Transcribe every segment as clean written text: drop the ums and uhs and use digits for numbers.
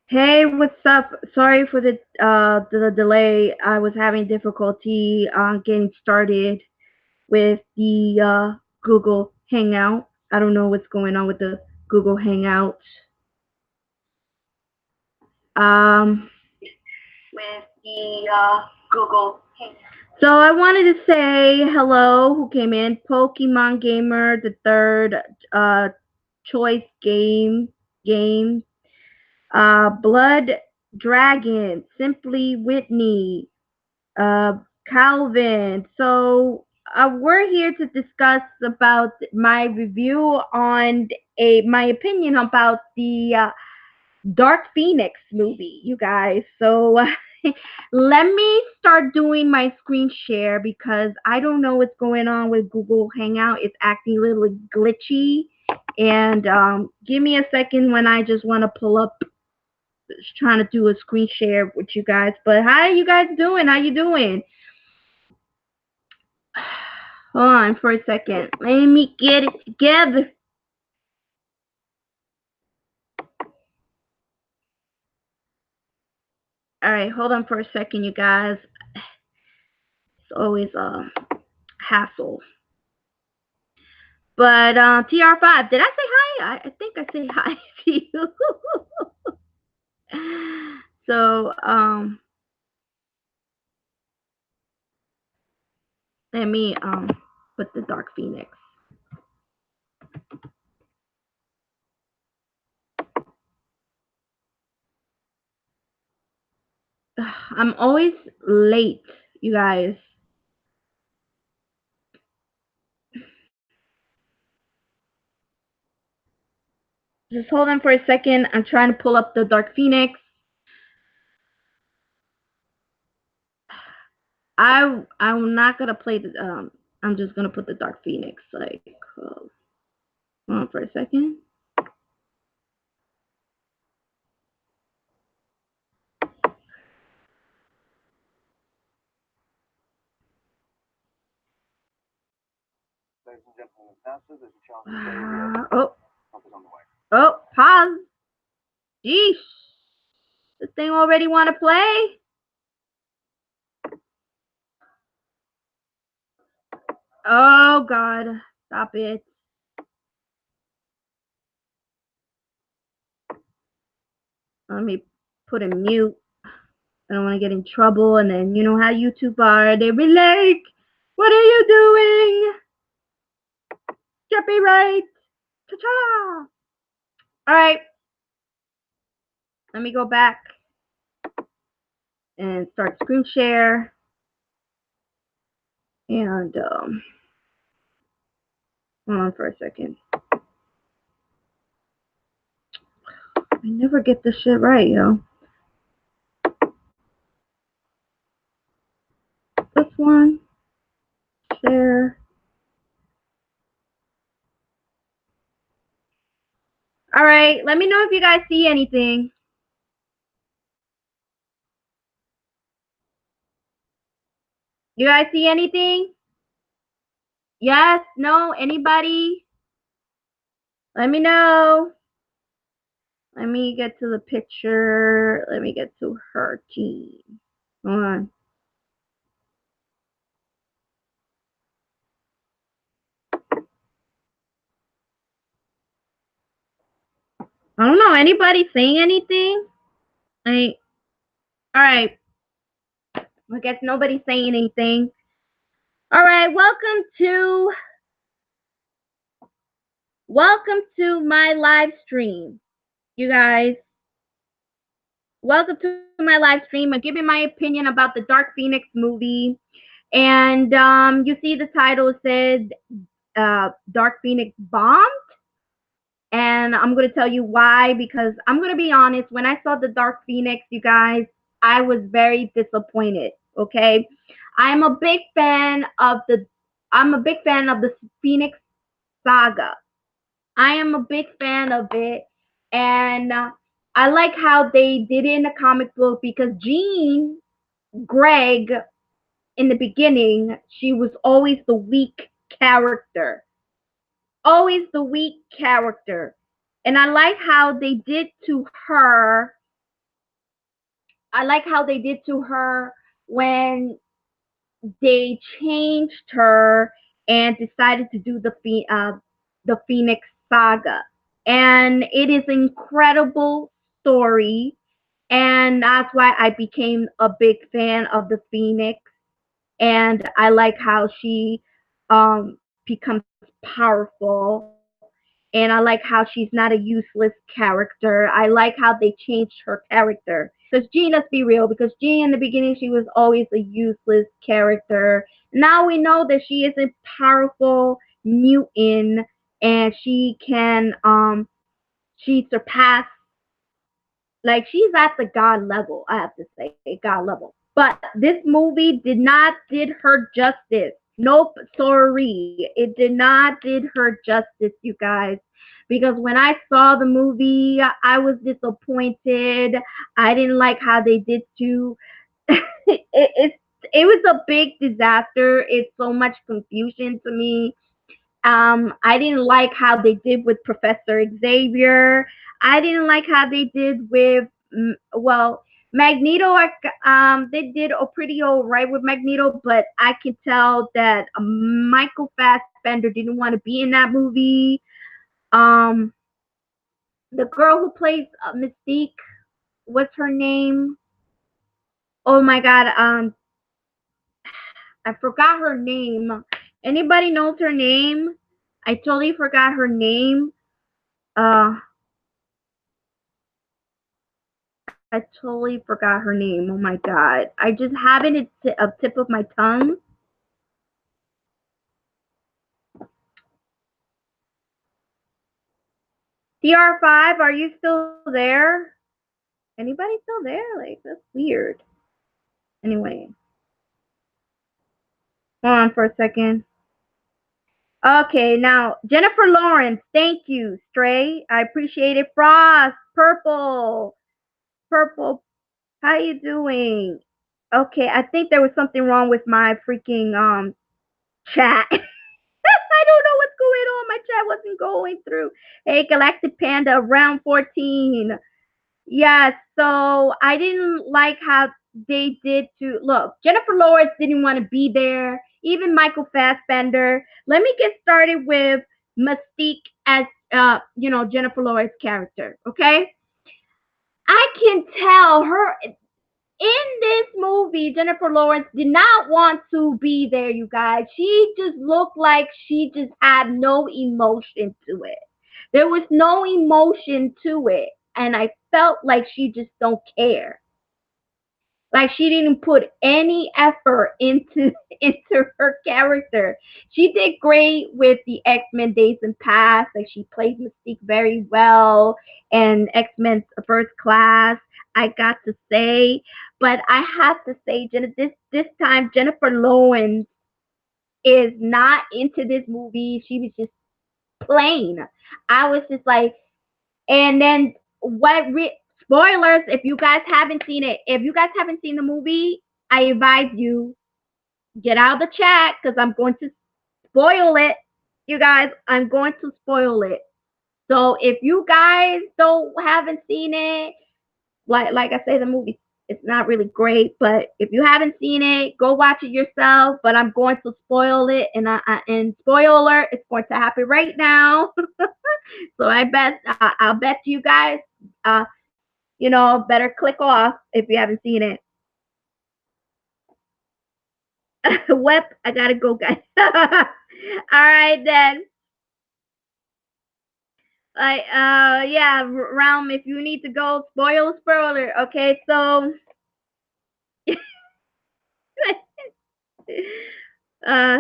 Hey, what's up? Sorry for the delay. I was having difficulty getting started with the Google Hangout. I don't know what's going on with the Google Hangout. Um, with the Google Hangout. So I wanted to say hello. Who came in? Pokemon Gamer, the third uh, choice game. Blood Dragon, Simply Whitney, Calvin. So we're here to discuss about my review on my opinion about the Dark Phoenix movie, you guys. So let me start doing my screen share because I don't know what's going on with Google Hangout. It's acting a little glitchy. And give me a second when I just want to pull up trying to do a screen share with you guys. But how you guys doing? How you doing? Hold on for a second. Let me get it together. All right, hold on for a second, you guys. It's always a hassle. But TR5, did I say hi? I think I say hi to you. So let me put the Dark Phoenix. I'm always late, you guys. Just hold on for a second. I'm trying to pull up the Dark Phoenix. I'm not gonna play the I'm just gonna put the Dark Phoenix hold on for a second. Oh, pause. Jeez, this thing already want to play. Oh God, stop it. Let me put in mute. I don't want to get in trouble, and then you know how YouTube are. They be like, "What are you doing? Copyright!" Ta-ta! All right, let me go back and start screen share. And hold on for a second. I never get this shit right, yo. This one, share. All right, let me know if you guys see anything. You guys see anything? Yes? No? Anybody? Let me know. Let me get to the picture. Let me get to her team. Hold on. I don't know. Anybody saying anything? Like, all right. I guess nobody's saying anything. All right. Welcome to my live stream, you guys. Welcome to my live stream. I'm giving my opinion about the Dark Phoenix movie. And you see the title says Dark Phoenix bombed. And I'm going to tell you why, because I'm going to be honest. When I saw the Dark Phoenix, you guys, I was very disappointed. Okay. I'm a big fan of the I'm a big fan of the Phoenix saga. I am a big fan of it. And I like how they did it in the comic book because Jean Grey in the beginning, she was always the weak character. Always the weak character. And I like how they did to her I like how they did to her when they changed her and decided to do the Phoenix Saga, and it is an incredible story, and that's why I became a big fan of the Phoenix, and I like how she becomes powerful, and I like how she's not a useless character. I like how they changed her character. Because Jean, let's be real, because Jean in the beginning she was always a useless character. Now we know that she is a powerful mutant, and she can she surpassed, like she's at the god level. I have to say god level. But this movie did not did her justice. Nope, sorry, it did not did her justice, you guys. Because when I saw the movie, I was disappointed. I didn't like how they did to. It was a big disaster. It's so much confusion to me. I didn't like how they did with Professor Xavier. I didn't like how they did with well, Magneto. They did a pretty all right with Magneto, but I can tell that Michael Fassbender didn't want to be in that movie. Um, the girl who plays Mystique, what's her name? Oh my God, I forgot her name. Anybody knows her name? I totally forgot her name. Uh, I totally forgot her name. Oh my god. I just have it at a tip of my tongue. TR5, are you still there? Anybody still there? Like, that's weird. Anyway, hold on for a second. Okay, now, Jennifer Lawrence, thank you, Stray. I appreciate it. Frost, Purple, Purple, how you doing? Okay, I think there was something wrong with my freaking chat. I don't know what's going on. My chat wasn't going through. Hey, Galactic Panda, round 14. Yes, so I didn't like how they did to look. Jennifer Lawrence didn't want to be there. Even Michael Fassbender. Let me get started with Mystique as Jennifer Lawrence character. Okay, I can tell her in this movie, Jennifer Lawrence did not want to be there, you guys. She just looked like she just had no emotion to it. There was no emotion to it. And I felt like she just don't care. Like she didn't put any effort into into her character. She did great with the X-Men Days and Past. Like she played Mystique very well, and X-Men First Class. I got to say, but I have to say, this time Jennifer Lawrence is not into this movie. She was just plain. I was just like, and then spoilers if you guys haven't seen it. If you guys haven't seen the movie, I advise you get out of the chat because I'm going to spoil it. You guys, I'm going to spoil it. So if you guys don't haven't seen it, like I say, the movie it's not really great, but if you haven't seen it, go watch it yourself. But I'm going to spoil it, and spoiler, it's going to happen right now. So I'll bet you guys, uh, better click off if you haven't seen it. Web, I gotta go, guys. All right then. Yeah, Realm, if you need to go, spoiler. Okay, so uh,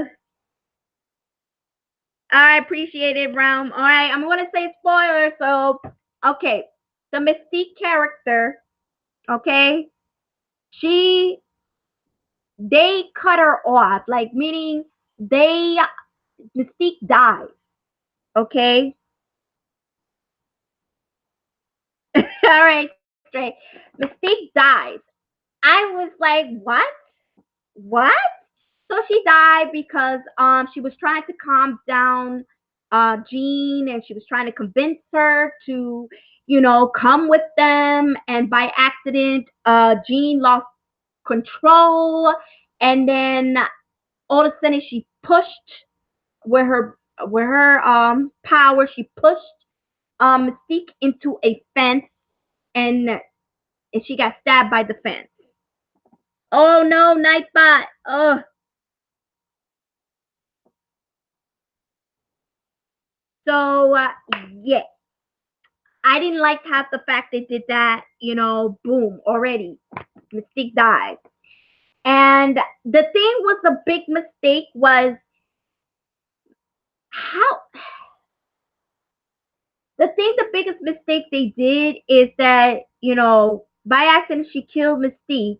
I appreciate it, Realm. All right, I'm gonna say spoiler. So, okay, the Mystique character, okay, she they cut her off, like meaning they Mystique died. Okay, all right, straight. Mystique dies. I was like, what? What? So she died because she was trying to calm down Jean, and she was trying to convince her to come with them, and by accident, Jean lost control, and then all of a sudden she pushed with her power. She pushed Mystique into a fence, and she got stabbed by the fence. Oh no, Nightbot! Oh, so yeah, I didn't like half the fact they did that. Boom, already Mystique died. And the thing was, the big mistake was how the biggest mistake they did is that, by accident she killed Mystique.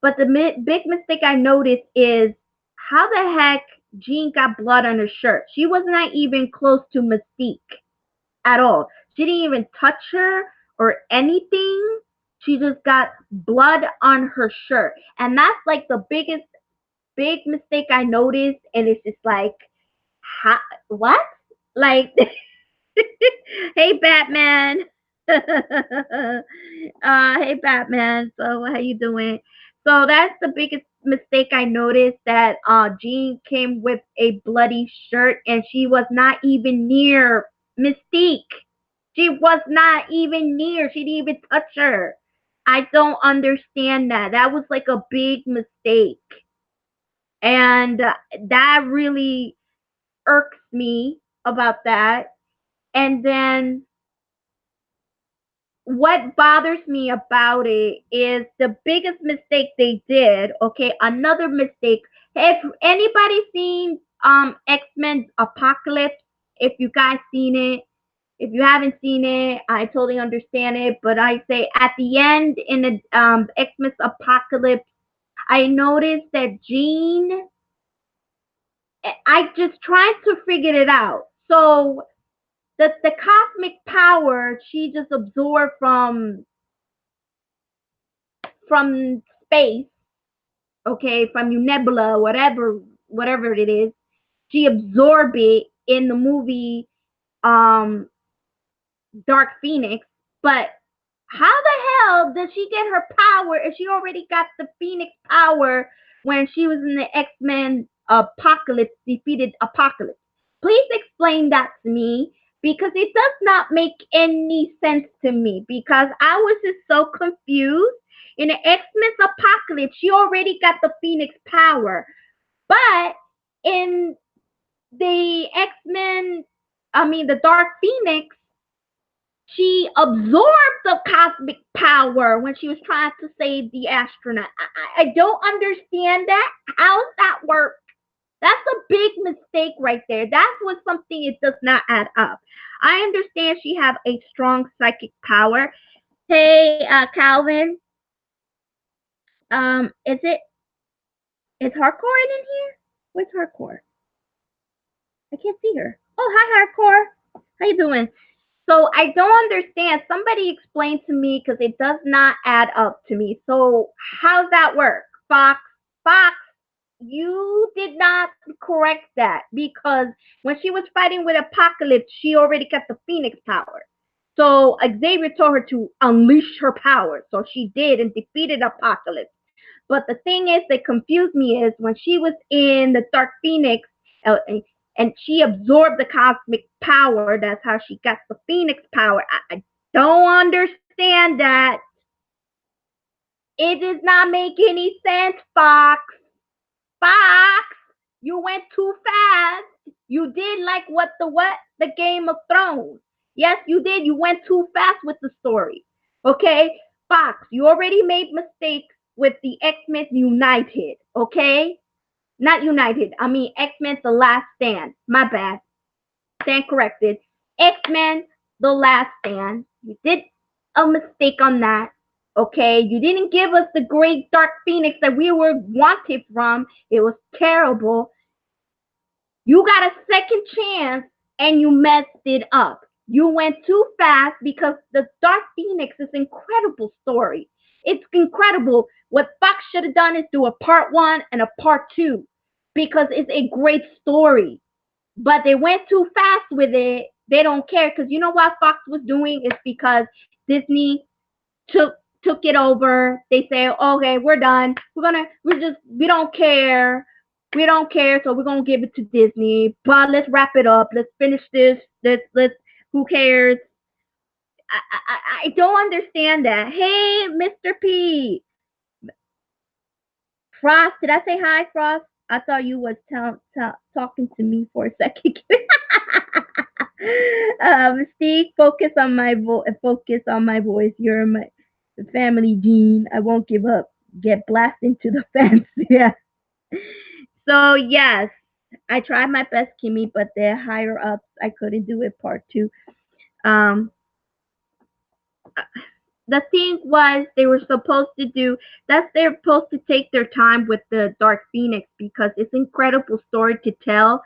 But the big mistake I noticed is how the heck Jean got blood on her shirt. She was not even close to Mystique at all. She didn't even touch her or anything. She just got blood on her shirt. And that's like the biggest big mistake I noticed. And it's just like, what? Like, hey Batman. Hey Batman. So how you doing? So that's the biggest mistake I noticed, that Jean came with a bloody shirt and she was not even near Mystique. She was not even near. She didn't even touch her. I don't understand that. That was like a big mistake. And that really irks me about that. And then what bothers me about it is the biggest mistake they did. Okay, another mistake. If anybody seen X-Men Apocalypse, if you guys seen it, if you haven't seen it, I totally understand it. But I say at the end in the X-Men Apocalypse, I noticed that Jean, I just tried to figure it out. So the cosmic power she just absorbed from space, okay, from Nebula, whatever it is, she absorbed it in the movie um Dark Phoenix. But how the hell did she get her power if she already got the Phoenix power when she was in the X-Men Apocalypse, defeated Apocalypse? Please explain that to me, because it does not make any sense to me, because I was just so confused. In the X-Men Apocalypse, she already got the Phoenix power. But in the X-Men, the Dark Phoenix, she absorbed the cosmic power when she was trying to save the astronaut. I don't understand that. How does that work? That's a big mistake right there. That was something it does not add up. I understand she have a strong psychic power. Hey, Calvin. Is Hardcore in here? Where's Hardcore? I can't see her. Oh, hi, Hardcore. How you doing? So I don't understand. Somebody explain to me, because it does not add up to me. So how's that work? Fox, you did not correct that, because when she was fighting with Apocalypse, she already got the Phoenix power. So Xavier told her to unleash her power. So she did and defeated Apocalypse. But the thing is that confused me is when she was in the Dark Phoenix, and she absorbed the cosmic power. That's how she got the Phoenix power. I don't understand that. It does not make any sense, Fox. Fox, you went too fast. You did like the Game of Thrones. Yes, you did. You went too fast with the story. Okay, Fox, you already made mistakes with the X-Men United. Okay, not United. X-Men: The Last Stand. My bad. Stand corrected. X-Men: The Last Stand. You did a mistake on that. Okay, you didn't give us the great Dark Phoenix that we were wanted from. It was terrible. You got a second chance and you messed it up. You went too fast, because the Dark Phoenix is an incredible story. It's incredible. What Fox should have done is do a part 1 and a part 2, because it's a great story. But they went too fast with it, They don't care because you know what Fox was doing is because Disney took took it over. They say, okay, we're done. We don't care. We don't care, so we're gonna give it to Disney. But let's wrap it up. Let's finish this. Let's who cares? I don't understand that. Hey, Mr. P. Frost, did I say hi, Frost? I thought you was talking to me for a second. Steve, focus on my voice. You're my family gene. I won't give up. Get blasted into the fence. Yeah. So yes, I tried my best, Kimmy, but the higher ups, I couldn't do it. Part two. Um, the thing was they were supposed to do that. They're supposed to take their time with the Dark Phoenix because it's an incredible story to tell.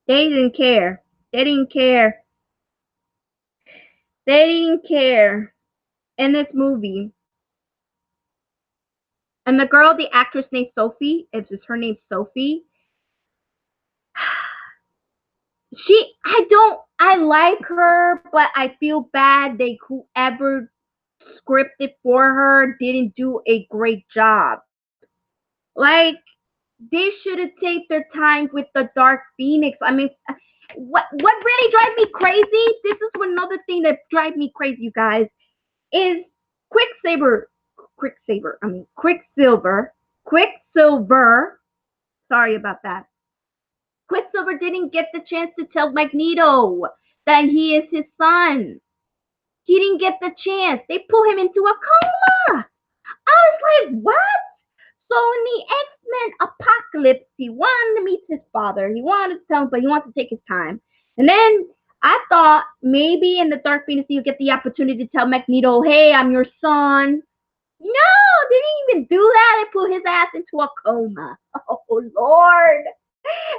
They didn't care. They didn't care. They didn't care in this movie. And the girl, the actress named Sophie, is her name Sophie? I like her, but I feel bad whoever scripted for her didn't do a great job. Like, they should have taken their time with the Dark Phoenix. I mean, what really drives me crazy? This is another thing that drives me crazy, you guys. Is Quicksilver. Sorry about that. Quicksilver didn't get the chance to tell Magneto that he is his son. He didn't get the chance. They pull him into a coma. I was like, what? So in the X-Men Apocalypse, he wanted to meet his father. He wanted to tell him, but he wanted to take his time. And then I thought maybe in the Dark Phoenix you get the opportunity to tell Magneto, hey, I'm your son. No, they didn't even do that. They put his ass into a coma. Oh, Lord.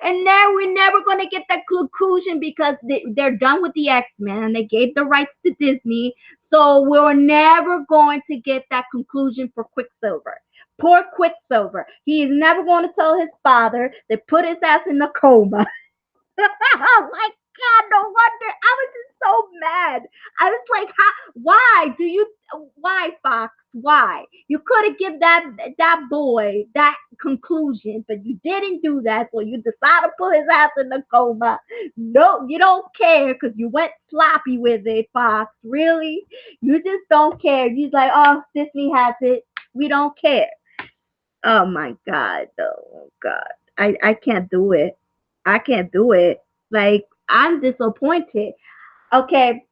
And now we're never going to get that conclusion because they're done with the X-Men and they gave the rights to Disney. So we're never going to get that conclusion for Quicksilver. Poor Quicksilver. He is never going to tell his father. They put his ass in the coma. Oh my God, no wonder. I was just so mad. I was like, why, Fox? Why? You could have given that boy that conclusion, but you didn't do that, so you decided to put his ass in the coma. No, you don't care because you went sloppy with it, Fox. Really? You just don't care. You're like, oh, Disney has it. We don't care. Oh my God. Oh God. I can't do it. I can't do it. Like, I'm disappointed. Okay,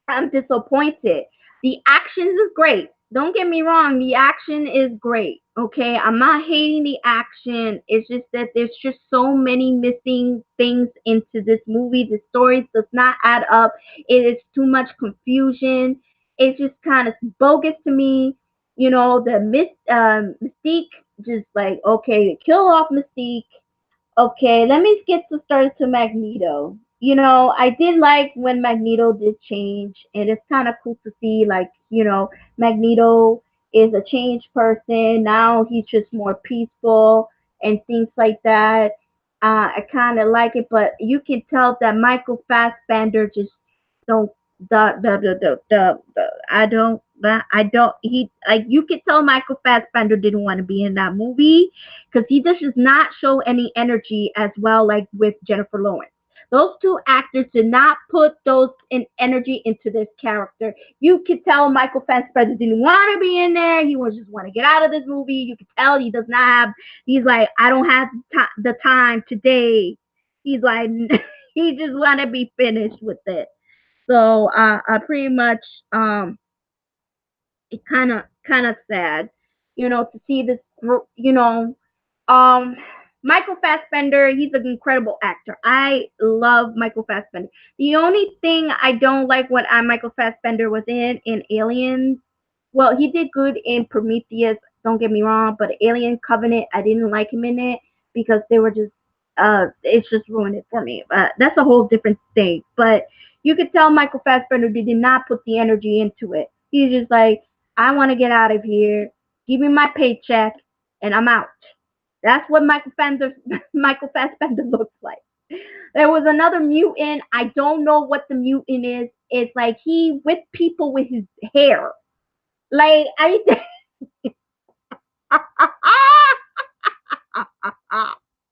I'm disappointed. The action is great. Don't get me wrong, the action is great. Okay, I'm not hating the action. It's just that there's just so many missing things into this movie. The story does not add up. It is too much confusion. It's just kind of bogus to me. You know, the Mystique, just like, okay, kill off Mystique. Okay, let me get to start to Magneto. You know, I did like when Magneto did change, and it's kind of cool to see, like, you know, Magneto is a changed person. Now he's just more peaceful and things like that. I kind of like it, but you can tell that Michael Fassbender just don't I don't he like you can tell Michael Fassbender didn't want to be in that movie because he just does not show any energy as well like with Jennifer Lawrence. Those two actors did not put those in energy into this character. You could tell Michael Fassbender didn't want to be in there. He was just want to get out of this movie. You could tell he does not have. He's like, I don't have the time today. He's like, he just want to be finished with it. So I pretty much it kind of sad, you know, to see this, you know, um, Michael Fassbender. He's an incredible actor. I love Michael Fassbender. The only thing I don't like what Michael Fassbender was in Aliens. Well, he did good in Prometheus. Don't get me wrong, but Alien Covenant, I didn't like him in it because they were just it's just ruined it for me. That's a whole different thing. But you could tell Michael Fassbender did not put the energy into it. He's just like, I want to get out of here. Give me my paycheck, and I'm out. That's what Michael Fassbender looks like. There was another mutant. I don't know what the mutant is. It's like he whipped people with his hair. Like I,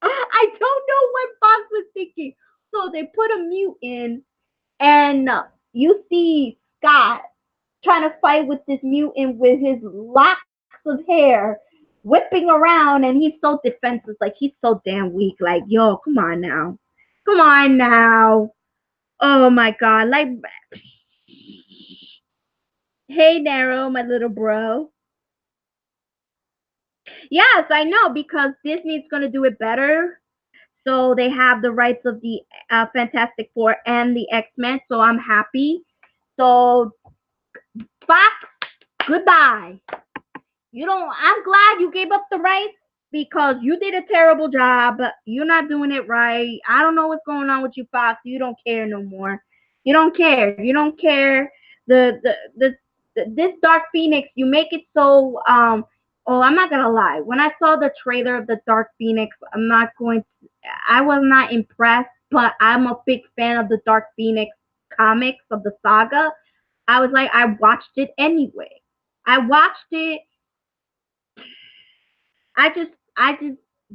I don't know what Fox was thinking. So they put a mutant, and you see Scott trying to fight with this mutant with his locks of hair whipping around, and he's so defenseless. Like he's so damn weak. Like yo, come on now, come on now. Oh my god, like hey Nero, my little bro. Yes, I know because Disney's gonna do it better. So they have the rights of the Fantastic Four and the X-Men. So I'm happy. So Fox, goodbye. You don't. I'm glad you gave up the rights because you did a terrible job. You're not doing it right. I don't know what's going on with you, Fox. You don't care no more. You don't care. You don't care. The this Dark Phoenix. You make it so. Oh, I'm not gonna lie. When I saw the trailer of the Dark Phoenix, I'm not going to. I was not impressed, but I'm a big fan of the Dark Phoenix comics of the saga. I was like, I watched it anyway. I watched it. I just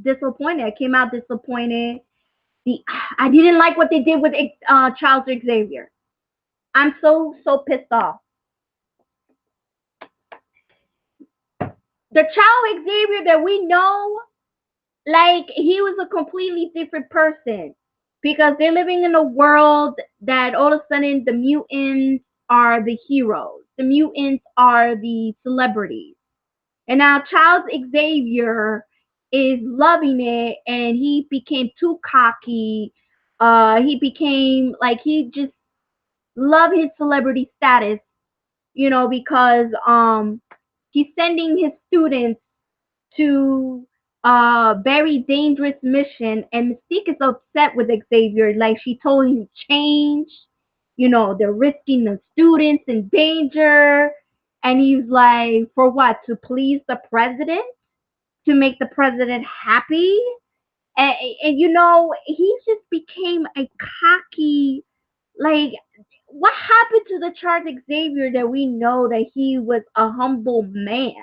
disappointed. I came out disappointed. The I didn't like what they did with Charles Xavier. I'm so pissed off. The Charles Xavier that we know, like he was a completely different person because they're living in a world that all of a sudden the mutants are the heroes. The mutants are the celebrities. And now Charles Xavier is loving it and he became too cocky. He became like he just loved his celebrity status, because he's sending his students to a very dangerous mission and Mystique is upset with Xavier. Like she told him to change, they're risking the students in danger. And he's like, for what? To please the president? To make the president happy? And he just became a cocky, like, what happened to the Charles Xavier that we know that he was a humble man?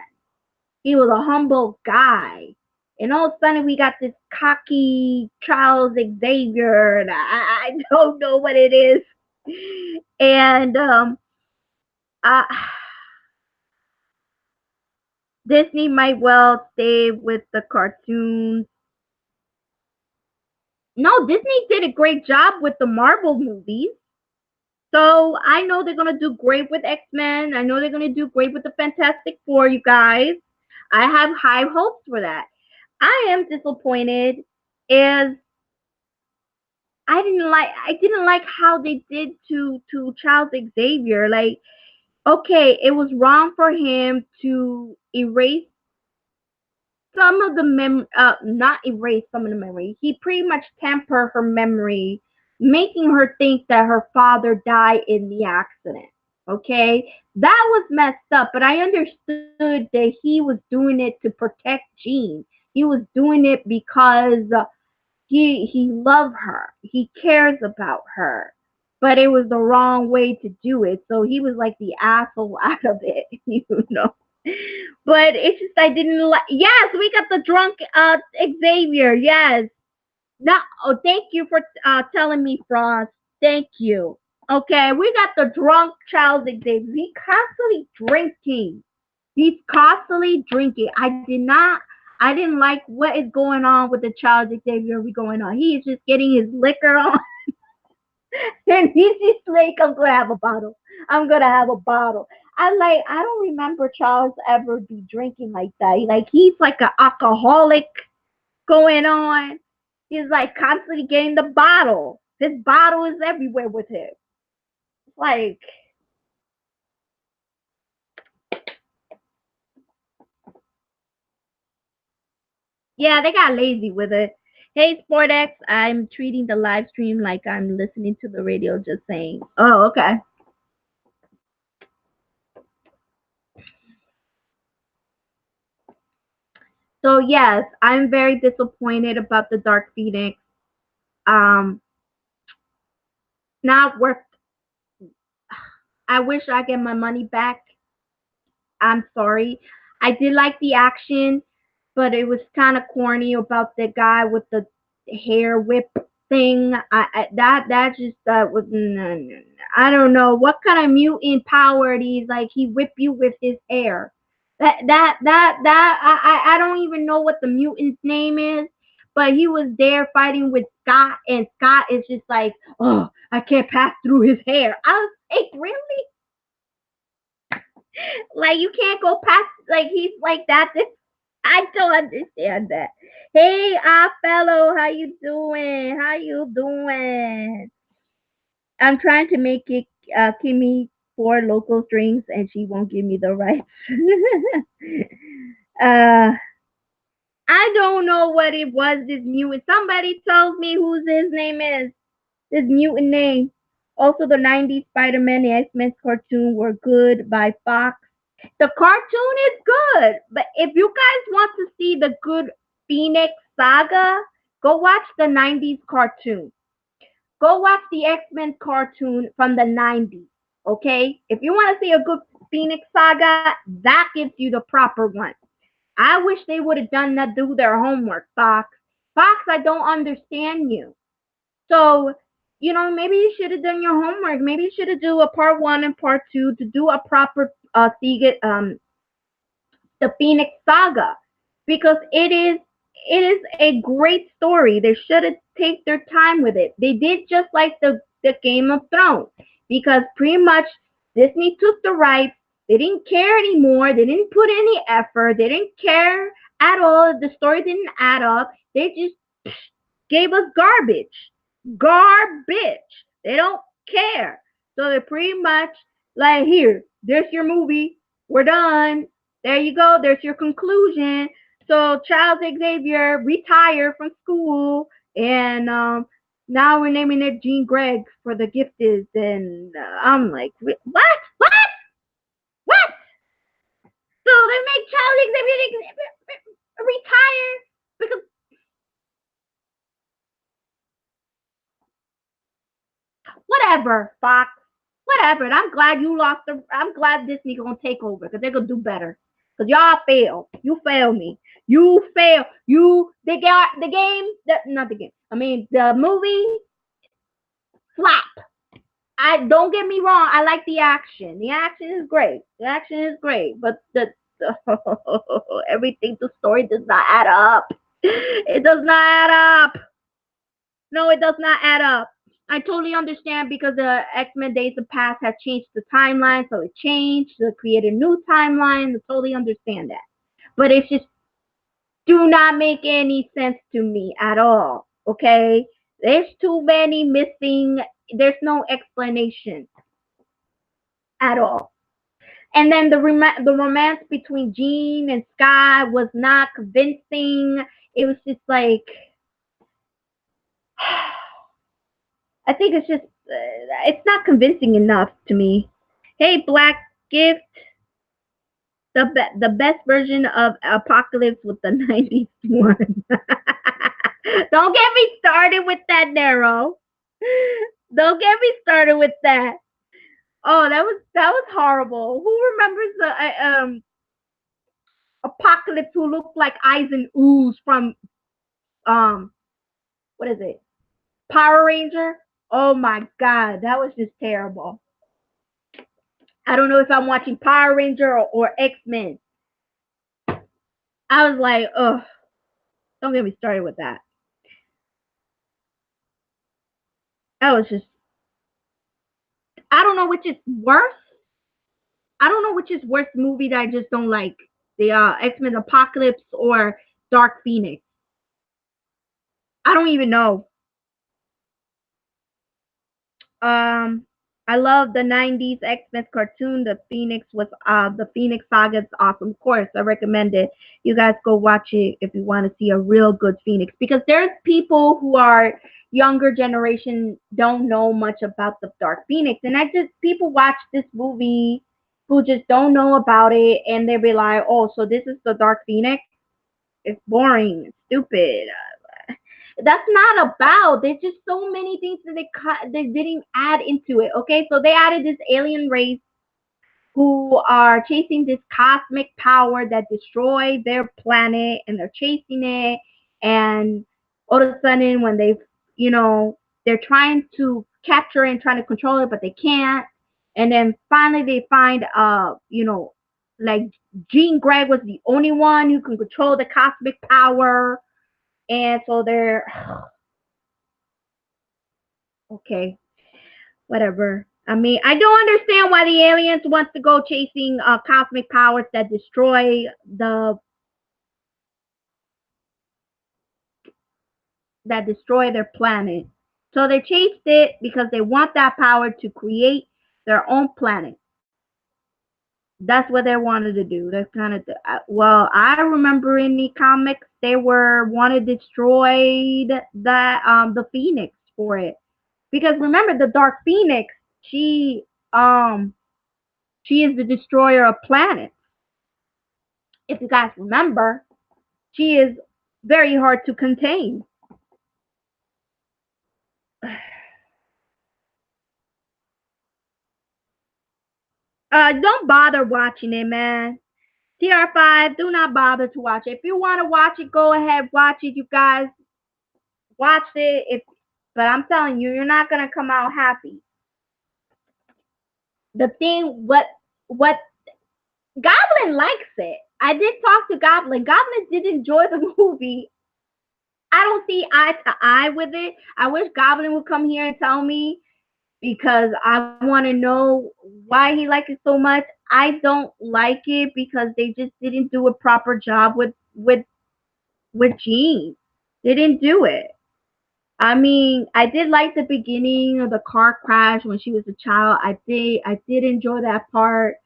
He was a humble guy. And all of a sudden we got this cocky Charles Xavier. And I don't know what it is. And uh, Disney might well stay with the cartoons. No, Disney did a great job with the Marvel movies. So I know they're gonna do great with X-Men. I know they're gonna do great with the Fantastic Four, you guys. I have high hopes for that. I am disappointed is I didn't like how they did to Charles Xavier. Like, okay, it was wrong for him to erase some of the not erase some of the memory. He pretty much tampered her memory, making her think that her father died in the accident. Okay, that was messed up, but I understood that he was doing it to protect Jean. He was doing it because he loved her. He cares about her. But it was the wrong way to do it. So he was like the asshole out of it, But it's just I didn't like. Yes, we got the drunk Xavier. Yes. No. Oh, thank you for telling me, Frost. Thank you. Okay, we got the drunk Charles Xavier. He's constantly drinking. He's constantly drinking. I didn't like what is going on with the Charles Xavier going on. He is just getting his liquor on. And he's just like, I'm gonna have a bottle. I'm gonna have a bottle. I don't remember Charles ever be drinking like that. Like he's like an alcoholic going on. He's like constantly getting the bottle. This bottle is everywhere with him. Like, yeah, they got lazy with it. Hey, SportX, I'm treating the live stream like I'm listening to the radio, just saying. Oh, okay. So yes, I'm very disappointed about the Dark Phoenix. Um, not worth. I wish I get my money back. I'm sorry. I did like the action, but it was kind of corny about the guy with the hair whip thing. That just that was I don't know what kind of mutant power he's like. He whip you with his hair. I don't even know what the mutant's name is. But he was there fighting with Scott, and Scott is just like, oh, I can't pass through his hair. I was like, really? Like you can't go past like he's like that. I don't understand that. Hey, fellow, how you doing? How you doing? I'm trying to make it Kimmy for local drinks, and she won't give me the rights. uh, I don't know what it was. This mutant. Somebody tells me whose his name is. His mutant name. Also, the '90s Spider-Man, the X-Men cartoon were good by Fox. The cartoon is good, but if you guys want to see the good Phoenix Saga, go watch the '90s cartoon. Go watch the X-Men cartoon from the '90s. Okay? If you want to see a good Phoenix Saga, that gives you the proper one. I wish they would have done that, do their homework, Fox. Fox, I don't understand you. So, maybe you should have done your homework. Maybe you should have do a part one and part two to do a proper the Phoenix Saga, because it is a great story. They should have taken their time with it. They did just like the Game of Thrones, because pretty much Disney took the rights. They didn't care anymore. They didn't put any effort. They didn't care at all. The story didn't add up. They just gave us garbage. Garbage. They don't care. So they're pretty much like, here, there's your movie. We're done. There you go. There's your conclusion. So Charles Xavier retired from school, and now we're naming it Jean Grey for the gifted. And I'm like, what? What? What? So they make Charles Xavier retire because whatever, Fox. Whatever. And I'm glad you lost the. I'm glad Disney gonna take over because they're gonna do better. Cause y'all fail. You fail me. You fail. They got the game. Not the game. I mean the movie. Flop. I don't get me wrong. I like the action. The action is great. The action is great. But the everything, the story does not add up. It does not add up. No, it does not add up. I totally understand because the X-Men Days of Past had changed the timeline, so it changed to create a new timeline. I totally understand that. But it's just do not make any sense to me at all. Okay? There's too many missing, there's no explanation at all. And then the romance between Jean and Sky was not convincing. It was just like I think it's not convincing enough to me. Hey, Black Gift, the best version of Apocalypse with the '90s one. Don't get me started with that, Nero. Don't get me started with that. Oh, that was horrible. Who remembers the Apocalypse who looked like Eyes and Ooze from um what is it? Power Ranger? Oh my god, that was just terrible. I don't know if I'm watching Power Ranger or X-Men. I was like, ugh, don't get me started with that. That was just, I don't know which is worse. I don't know which is worse movie that I just don't like. The X-Men Apocalypse or Dark Phoenix. I don't even know. Um, I love the '90s X-Men cartoon. The Phoenix Saga is awesome. Of course, I recommend it. You guys go watch it if you want to see a real good Phoenix, because there's people who are younger generation don't know much about the Dark Phoenix, and I just people watch this movie who just don't know about it, and they be like, oh, so this is the Dark Phoenix. It's boring. It's stupid. That's not about. There's just so many things that they didn't add into it. Okay, so they added this alien race who are chasing this cosmic power that destroyed their planet, and they're chasing it. And all of a sudden, when they're trying to capture it and trying to control it, but they can't. And then finally, they find, like Jean Grey was the only one who can control the cosmic power. And so they're okay, whatever. I mean, I don't understand why the aliens want to go chasing cosmic powers the that destroy their planet. So they chased it because they want that power to create their own planet. That's what they wanted to do. That's kind of well, I remember in the comics they were wanted destroyed the Phoenix for it, because remember the Dark Phoenix, she um she is the destroyer of planets. If you guys remember, she is very hard to contain. Don't bother watching it, man. TR5, do not bother to watch it. If you want to watch it, go ahead, watch it. You guys watch it. But I'm telling you, you're not gonna come out happy. The thing, what Goblin likes it. I did talk to Goblin. Goblin did enjoy the movie. I don't see eye to eye with it. I wish Goblin would come here and tell me, because I want to know why he liked it so much. I don't like it because they just didn't do a proper job with Jean. They didn't do it. I mean, I did like the beginning of the car crash when she was a child. I did enjoy that part.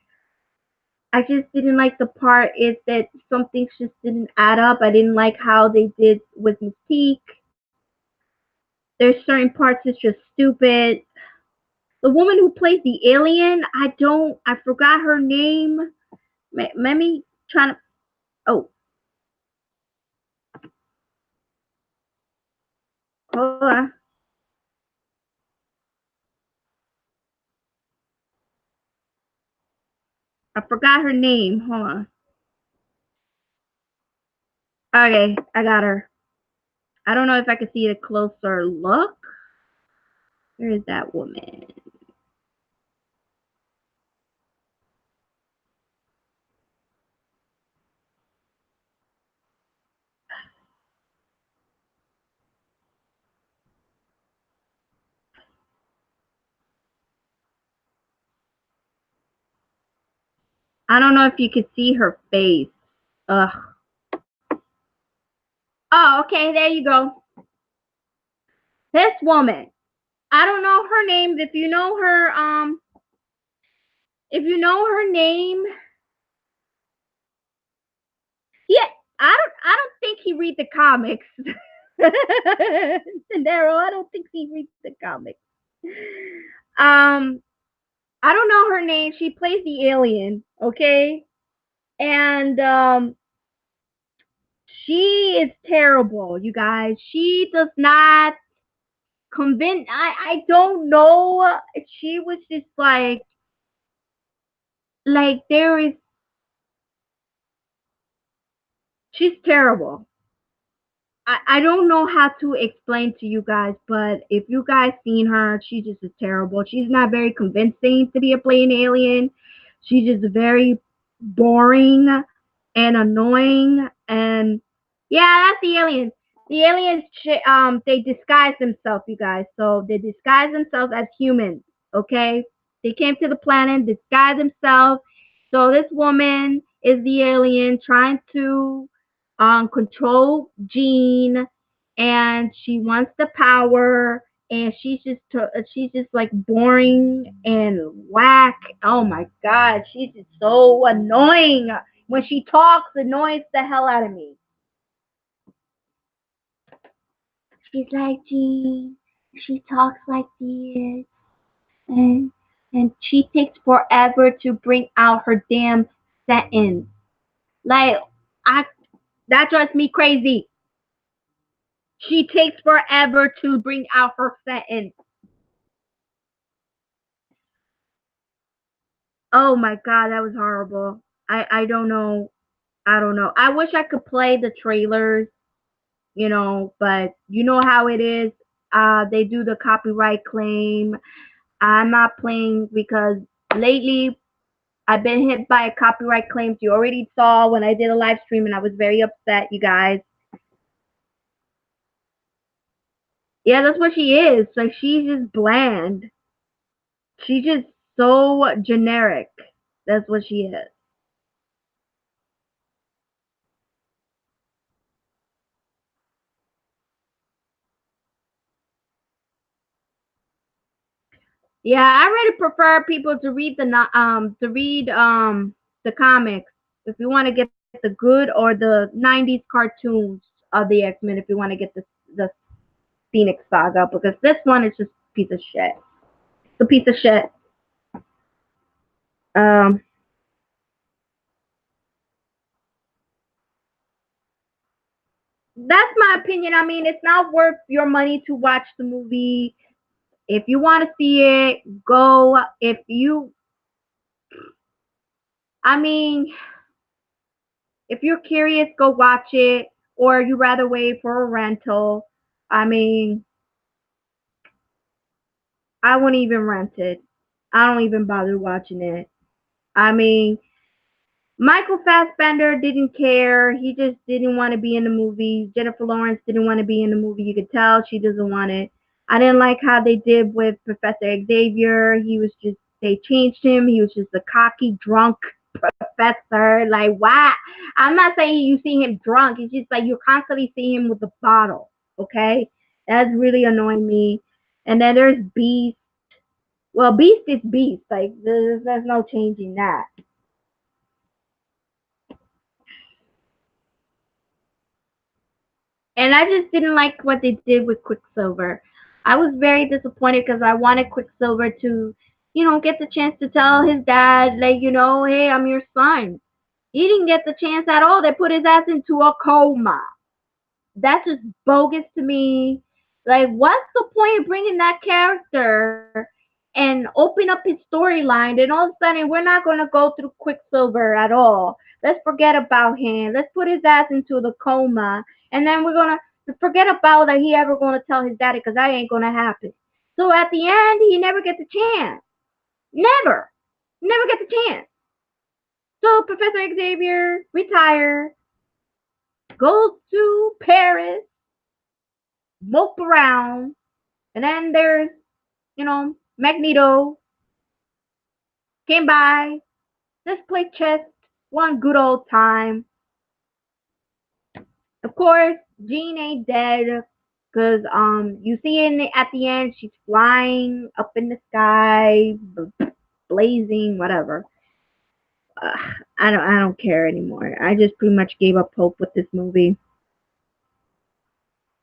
I just didn't like the part is that some things just didn't add up. I didn't like how they did with Mystique. There's certain parts that's just stupid. The woman who plays the alien, I forgot her name. Let me try to, oh, hold on. I forgot her name. Hold on. Okay, I got her. I don't know if I can see a closer look. Where is that woman? I don't know if you can see her face. Ugh. Oh, okay, there you go. This woman. I don't know her name. If you know her name, yeah, I don't think he read the comics. Daryl, I don't think he reads the comics. Um, I don't know her name. She plays the alien, okay? And she is terrible, you guys. She does not convince. I don't know. She was just like there is. She's terrible. I don't know how to explain to you guys, but if you guys seen her, she just is terrible. She's not very convincing to be a playing alien. She's just very boring and annoying. And yeah, that's the aliens. The aliens, they disguise themselves, you guys. So they disguise themselves as humans. Okay, they came to the planet, disguise themselves. So this woman is the alien trying to control Jean, and she wants the power, and she's just like boring and whack. Oh my god, she's just so annoying. When she talks, annoys the hell out of me. She's like, Jean, she talks like this, and and she takes forever to bring out her damn sentence. Like, I That drives me crazy. She takes forever to bring out her sentence. Oh my god, that was horrible. I don't know. I don't know. I wish I could play the trailers, but you know how it is. They do the copyright claim. I'm not playing because lately I've been hit by copyright claims. You already saw when I did a live stream and I was very upset, you guys. Yeah, that's what she is. Like, she's just bland. She's just so generic. That's what she is. Yeah, I really prefer people to read the comics if you want to get the good, or the '90s cartoons of the X-Men if you want to get the Phoenix Saga, because this one is just a piece of shit. It's a piece of shit. Um, that's my opinion. I mean, it's not worth your money to watch the movie. If you want to see it, go. I mean, if you're curious, go watch it, or you rather wait for a rental. I mean, I wouldn't even rent it. I don't even bother watching it. I mean, Michael Fassbender didn't care. He just didn't want to be in the movie. Jennifer Lawrence didn't want to be in the movie. You could tell she doesn't want it. I didn't like how they did with Professor Xavier. They changed him. He was just a cocky, drunk professor. Like, why? I'm not saying you see him drunk. It's just like you're constantly seeing him with the bottle. Okay? That's really annoying me. And then there's Beast. Well, Beast is Beast. Like, there's no changing that. And I just didn't like what they did with Quicksilver. I was very disappointed because I wanted Quicksilver to, get the chance to tell his dad, like, hey, I'm your son. He didn't get the chance at all. They put his ass into a coma. That's just bogus to me. Like, what's the point of bringing that character and open up his storyline? And all of a sudden, we're not going to go through Quicksilver at all. Let's forget about him. Let's put his ass into the coma. And then we're going to forget about that he ever going to tell his daddy, because that ain't going to happen. So at the end, he never gets a chance. Never. Never gets a chance. So Professor Xavier retires, goes to Paris, mope around, and then there's, Magneto came by, just played chess, one good old time. Of course, Jean ain't dead, because you see at the end she's flying up in the sky, blazing, whatever. I don't care anymore. I just pretty much gave up hope with this movie.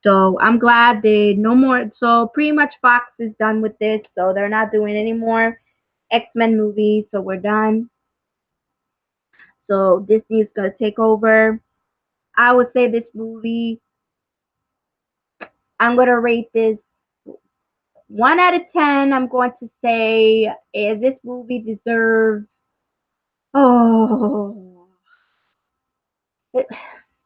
So I'm glad they no more. So pretty much Fox is done with this. So they're not doing any more X-Men movies. So we're done. So Disney is gonna take over. I would say this movie, I'm gonna rate this 1 out of 10. I'm going to say, is this movie deserves? Oh, it,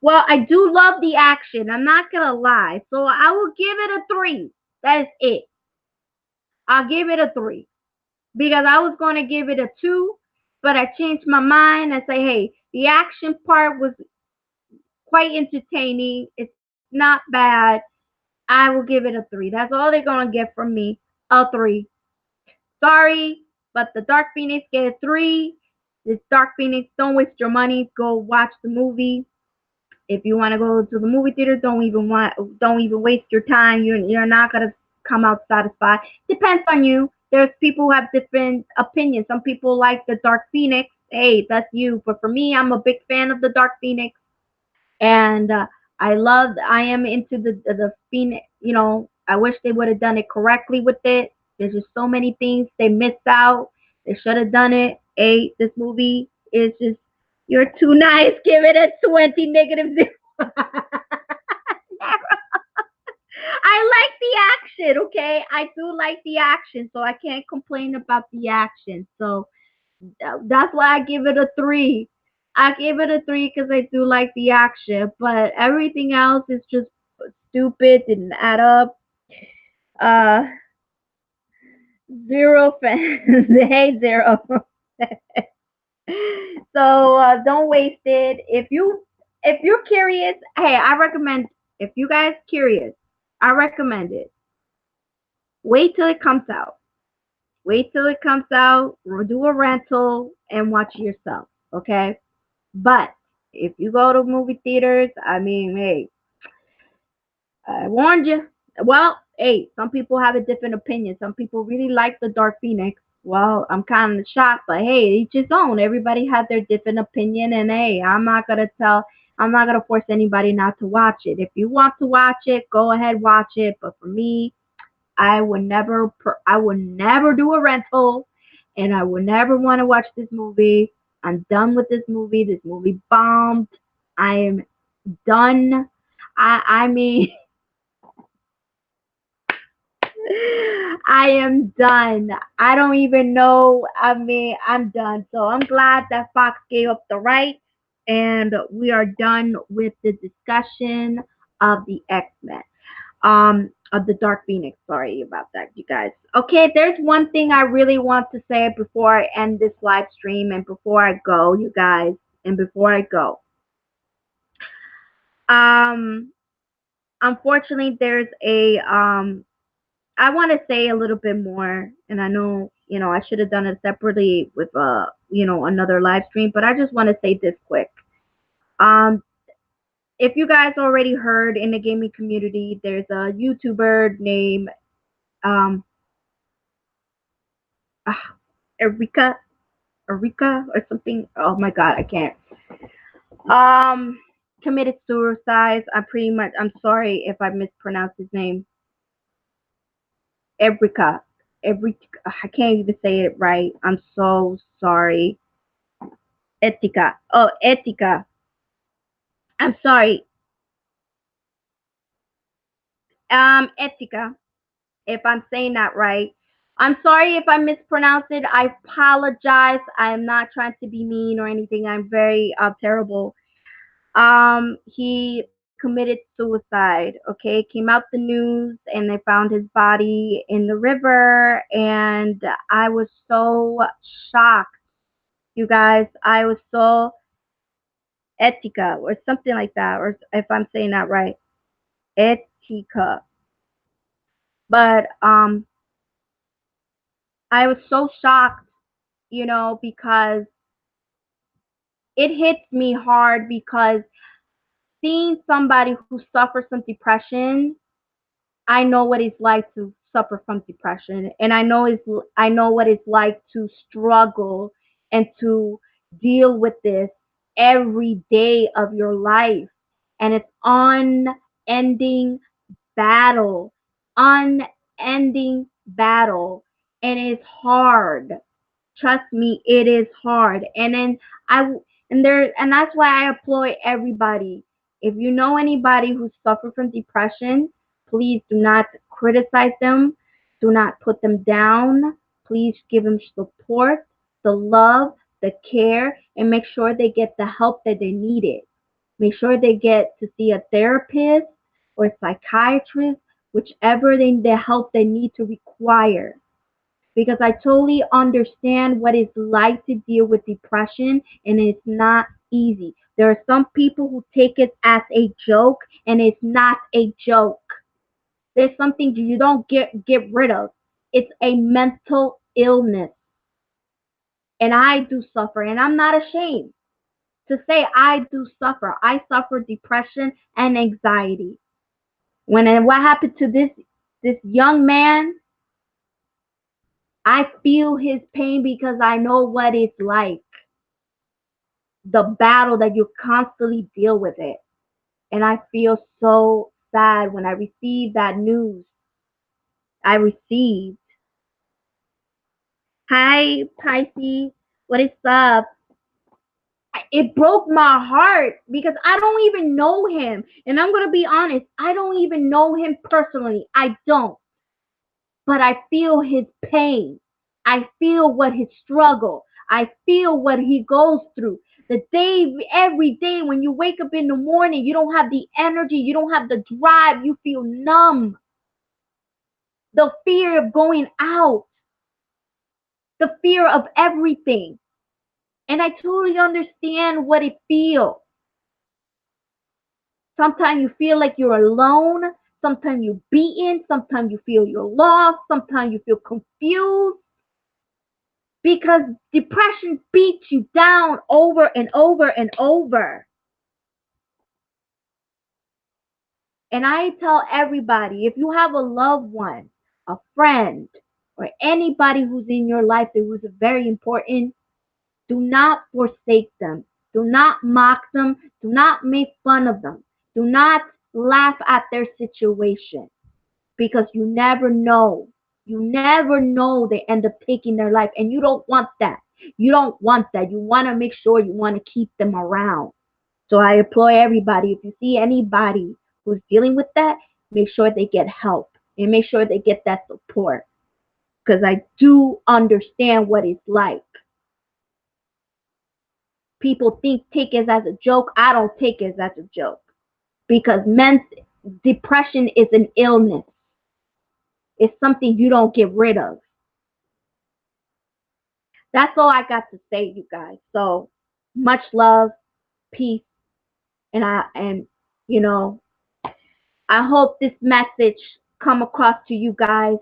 well, I do love the action. I'm not gonna lie. So I will give it a 3. That is it. I'll give it a 3, because I was going to give it a 2, but I changed my mind and say, hey, the action part was quite entertaining. It's not bad. I will give it a 3. That's all they're going to get from me. A 3. Sorry, but the Dark Phoenix get a 3. This Dark Phoenix, don't waste your money. Go watch the movie. If you want to go to the movie theater, don't even waste your time. You're not gonna come out satisfied. Depends on you. There's people who have different opinions. Some people like the Dark Phoenix. Hey, that's you. But for me, I'm a big fan of the Dark Phoenix, and I am into the Phoenix. I wish they would have done it correctly with it. There's just so many things they missed out. They should have done it. Hey, this movie is just, you're too nice. Give it a 20 negative 0. I like the action, okay? I do like the action, so I can't complain about the action. So that's why I give it a three. I give it a three because I do like the action, but everything else is just stupid, didn't add up. Uh, zero fans. Hey, zero. So don't waste it. If you're curious, hey, I recommend if you guys curious, I recommend it. Wait till it comes out. Wait till it comes out, do a rental, and watch it yourself. Okay? But if you go to movie theaters, I mean, hey, I warned you. Well, hey, some people have a different opinion. Some people really like the Dark Phoenix. Well, I'm kind of shocked, but hey, each his own. Everybody has their different opinion, and hey, I'm not gonna force anybody not to watch it. If you want to watch it, go ahead, watch it. But for me, I would never do a rental, and I would never want to watch this movie. I'm done with this movie. This movie bombed. I am done. I mean, I am done. I don't even know. I mean, I'm done. So I'm glad that Fox gave up the right, and we are done with the discussion of the X-Men. Of the Dark Phoenix. Sorry about that, you guys. Okay, there's one thing I really want to say before I end this live stream and before I go, you guys, and before I go. Um, unfortunately, there's a I want to say a little bit more, and I know, I should have done it separately with another live stream, but I just want to say this quick. Um, if you guys already heard in the gaming community, there's a YouTuber named um Erika or something. Oh my god, I can't. Um, committed suicide. I'm sorry if I mispronounced his name. Ebrika. I can't even say it right. I'm so sorry. Etika. Oh, Etika. I'm sorry. Etika. If I'm saying that right. I'm sorry if I mispronounced it. I apologize. I am not trying to be mean or anything. I'm very terrible. He committed suicide. Okay, came out the news, and they found his body in the river, and I was so shocked, you guys. I was so etika or something like that, or if I'm saying that right, etika. But I was so shocked, because it hits me hard because seeing somebody who suffers from depression, I know what it's like to suffer from depression, and I know what it's like to struggle and to deal with this every day of your life. And it's unending battle, unending battle, and it's hard. Trust me, it is hard. I and that's why I applaud everybody. If you know anybody who suffers from depression, please do not criticize them. Do not put them down. Please give them support, the love, the care, and make sure they get the help that they needed. Make sure they get to see a therapist or a psychiatrist, whichever the help they need to require, because I totally understand what it's like to deal with depression, and it's not easy. There are some people who take it as a joke, and it's not a joke. There's something you don't get rid of. It's a mental illness. And I do suffer, and I'm not ashamed to say I do suffer. I suffer depression and anxiety. What happened to this young man, I feel his pain because I know what it's like, the battle that you constantly deal with it. And I feel so sad when I received that news. I received. Hi, Pisces. What is up? it broke my heart because I don't even know him. And I'm going to be honest, I don't even know him personally. I don't. But I feel his pain. I feel what his struggle. I feel what he goes through. The day, every day when you wake up in the morning, you don't have the energy, you don't have the drive, you feel numb. The fear of going out, the fear of everything. And I totally understand what it feels. Sometimes you feel like you're alone. Sometimes you're beaten. Sometimes you feel you're lost. Sometimes you feel confused. Because depression beats you down over and over and over. And I tell everybody, if you have a loved one, a friend, or anybody who's in your life that was very important, do not forsake them. Do not mock them. Do not make fun of them. Do not laugh at their situation because you never know. You never know they end up taking their life, and you don't want that. You don't want that. You want to make sure you want to keep them around. So I implore everybody, if you see anybody who's dealing with that, make sure they get help and make sure they get that support because I do understand what it's like. People take it as a joke. I don't take it as a joke because men's depression is an illness. It's something you don't get rid of. That's all I got to say, you guys. So much love, peace, and you know, I hope this message come across to you guys.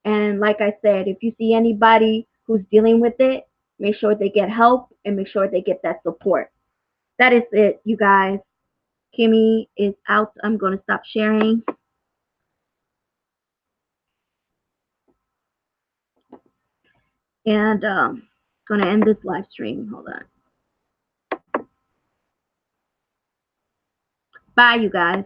And like I said, if you see anybody who's dealing with it, make sure they get help and make sure they get that support. That is it, you guys. Kimmy is out. I'm going to stop sharing. And going to end this live stream. Hold on. Bye, you guys.